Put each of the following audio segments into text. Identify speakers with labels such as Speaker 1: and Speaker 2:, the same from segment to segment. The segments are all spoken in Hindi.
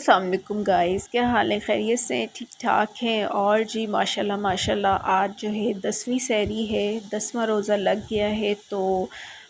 Speaker 1: अस्सलाम वालेकुम गाइस, क्या हाल है? खैरियत से ठीक ठाक हैं? और जी माशाल्लाह माशाल्लाह आज जो है 10वीं सहरी है, 10वां रोज़ा लग गया है। तो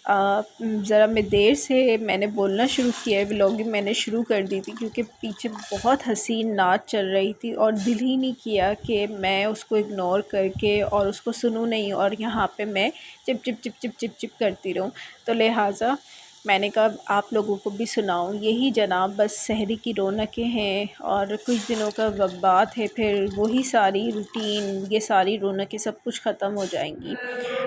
Speaker 1: ज़रा मैं देर से मैंने बोलना शुरू किया है, व्लॉगिंग मैंने शुरू कर दी थी क्योंकि पीछे बहुत हसीन नाच चल रही थी और दिल ही नहीं किया कि मैं उसको इग्नोर करके और उसको सुनूं नहीं और यहाँ पे मैं chip chip chip chip chip chip करती रहूं। तो लिहाजा मैंने कहा आप लोगों को भी सुनाऊं। यही जनाब बस सहरी की रौनकें हैं और कुछ दिनों का वक़्त है, फिर वही सारी रूटीन, ये सारी रौनकें सब कुछ ख़त्म हो जाएंगी।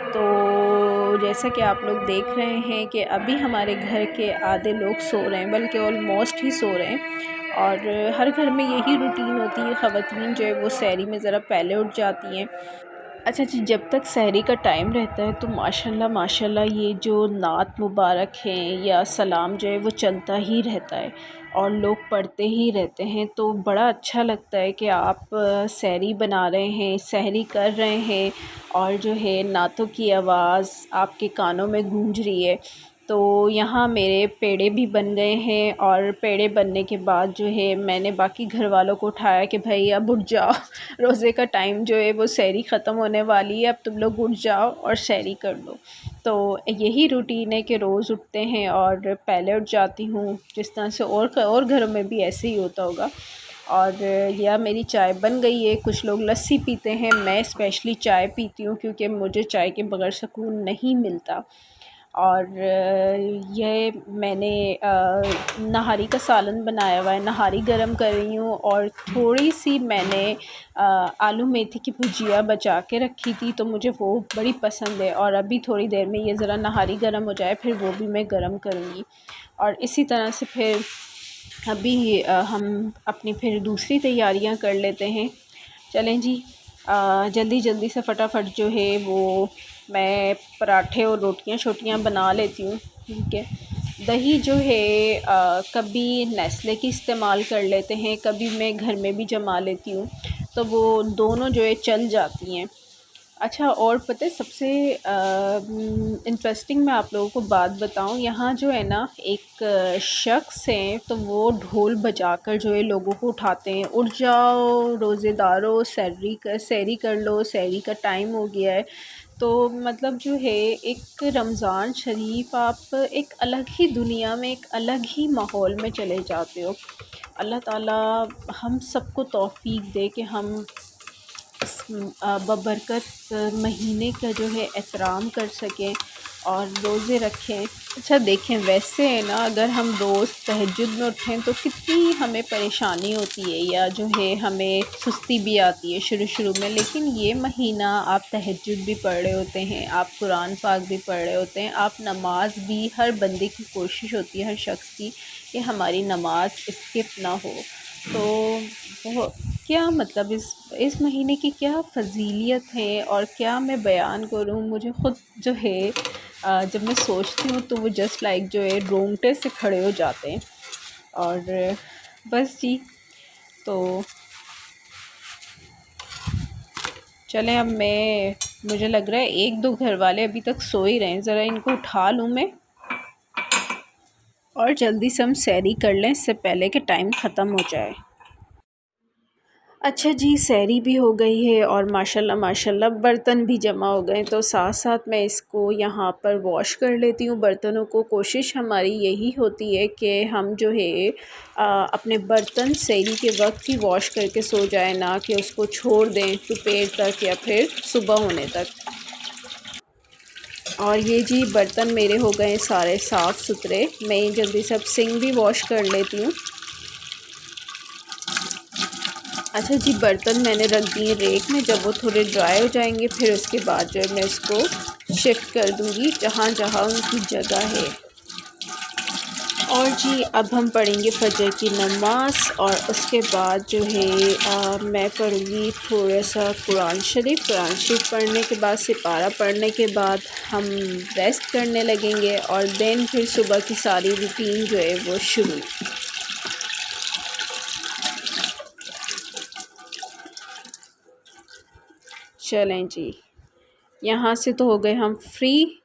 Speaker 1: तो जैसा कि आप लोग देख रहे हैं कि अभी हमारे घर के आधे लोग सो रहे हैं, बल्कि ऑलमोस्ट ही सो रहे हैं। और हर घर में यही रूटीन होती है, ख़वातीन जो है वो सहरी में ज़रा पहले उठ जाती हैं। अच्छा जी, जब तक सहरी का टाइम रहता है तो माशाल्लाह माशाल्लाह ये जो नात मुबारक हैं या सलाम जो है वो चलता ही रहता है और लोग पढ़ते ही रहते हैं। तो बड़ा अच्छा लगता है कि आप सहरी बना रहे हैं, सहरी कर रहे हैं और जो है नातों की आवाज़ आपके कानों में गूंज रही है। तो यहाँ मेरे पेड़े भी बन गए हैं और पेड़े बनने के बाद जो है मैंने बाकी घर वालों को उठाया कि भाई अब उठ जाओ, रोज़े का टाइम जो है वो सहरी ख़त्म होने वाली है, अब तुम लोग उठ जाओ और सहरी कर लो। तो यही रूटीन है कि रोज़ उठते हैं और पहले उठ जाती हूँ, जिस तरह से और घरों में भी ऐसे ही होता होगा। और यह मेरी चाय बन गई है। कुछ लोग लस्सी पीते हैं, मैं स्पेशली चाय पीती हूँ क्योंकि मुझे चाय के बगैर सुकून नहीं मिलता। और ये मैंने नहारी का सालन बनाया हुआ है, नहारी गरम कर रही हूँ और थोड़ी सी मैंने आलू मेथी की भुजिया बचा के रखी थी, तो मुझे वो बड़ी पसंद है। और अभी थोड़ी देर में ये ज़रा नहारी गरम हो जाए फिर वो भी मैं गरम करूँगी। और इसी तरह से फिर अभी हम अपनी फिर दूसरी तैयारियां कर लेते हैं। चलें जी, जल्दी जल्दी से फटाफट जो है वो मैं पराठे और रोटियां शोटियां बना लेती हूँ। ठीक है, दही जो है कभी नेस्ले की इस्तेमाल कर लेते हैं, कभी मैं घर में भी जमा लेती हूँ, तो वो दोनों जो है चल जाती हैं। अच्छा, और पता है सबसे इंटरेस्टिंग मैं आप लोगों को बात बताऊं, यहाँ जो है ना एक शख्स हैं, तो वो ढोल बजाकर जो है लोगों को उठाते हैं, उठ जाओ रोज़ेदारों, सहरी कर लो, सहरी का टाइम हो गया है। तो मतलब जो है एक रमज़ान शरीफ आप एक अलग ही दुनिया में, एक अलग ही माहौल में चले जाते हो। अल्लाह ताला हम सबको तौफ़ीक दे कि हम इस बबरकत महीने का जो है एहतराम कर सकें और रोज़े रखें। अच्छा देखें, वैसे है ना, अगर हम रोज़ तहज्जुद में उठें तो कितनी हमें परेशानी होती है या जो है हमें सुस्ती भी आती है शुरू शुरू में, लेकिन ये महीना आप तहज्जुद भी पढ़ रहे होते हैं, आप कुरान पाक भी पढ़ रहे होते हैं, आप नमाज भी, हर बंदे की कोशिश होती है, हर शख्स की, कि हमारी नमाज स्किप ना हो। तो वो क्या मतलब इस महीने की क्या फ़जीलियत है और क्या मैं बयान करूँ, मुझे ख़ुद जो है जब मैं सोचती हूँ तो वो जस्ट लाइक जो है रोंगटे से खड़े हो जाते हैं। और बस जी, तो चलें अब मुझे लग रहा है एक दो घर वाले अभी तक सो ही रहे हैं, ज़रा इनको उठा लूँ मैं और जल्दी से हम सहरी कर लें इससे पहले कि टाइम ख़त्म हो जाए। अच्छा जी, सहरी भी हो गई है और माशाल्लाह माशाल्लाह बर्तन भी जमा हो गए, तो साथ साथ मैं इसको यहाँ पर वॉश कर लेती हूँ बर्तनों को। कोशिश हमारी यही होती है कि हम जो है अपने बर्तन सहरी के वक्त ही वॉश करके सो जाए, ना कि उसको छोड़ दें दोपहर तक या फिर सुबह होने तक। और ये जी बर्तन मेरे हो गए सारे साफ़ सुथरे, मैं जल्दी से अब सिंक भी वॉश कर लेती हूँ। अच्छा जी, बर्तन मैंने रख दिए रेक में, जब वो थोड़े ड्राई हो जाएंगे फिर उसके बाद जो है मैं इसको शिफ्ट कर दूँगी जहाँ जहाँ उनकी जगह है। और जी अब हम पढ़ेंगे फ़जर की नमाज़ और उसके बाद जो है मैं पढ़ूँगी थोड़ा सा कुरान शरीफ पढ़ने के बाद, सिपारा पढ़ने के बाद हम रेस्ट करने लगेंगे और देन फिर सुबह की सारी रूटीन जो है वो शुरू। चलें जी, यहाँ से तो हो गए हम फ्री।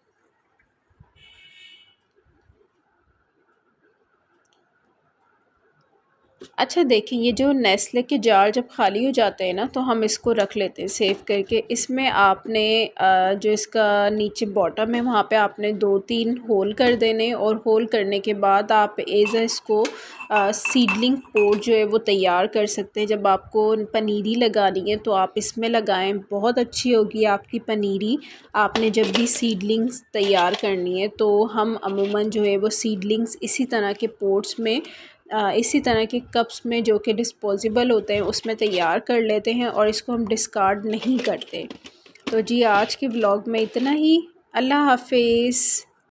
Speaker 1: अच्छा देखें, ये जो नेस्ले के जार जब खाली हो जाते हैं ना, तो हम इसको रख लेते हैं सेव करके। इसमें आपने जो इसका नीचे बॉटम है वहाँ पे आपने 2-3 होल कर देने, और होल करने के बाद आप इसको सीडलिंग पोट जो है वो तैयार कर सकते हैं। जब आपको पनीरी लगानी है तो आप इसमें लगाएं, बहुत अच्छी होगी आपकी पनीरी। आपने जब भी सीडलिंग्स तैयार करनी है तो हम अमूमन जो है वो सीडलिंग्स इसी तरह के पोट्स में इसी तरह के कप्स में जो कि डिस्पोजेबल होते हैं उसमें तैयार कर लेते हैं, और इसको हम डिस्कार्ड नहीं करते। तो जी आज के व्लॉग में इतना ही। अल्लाह हाफिज़।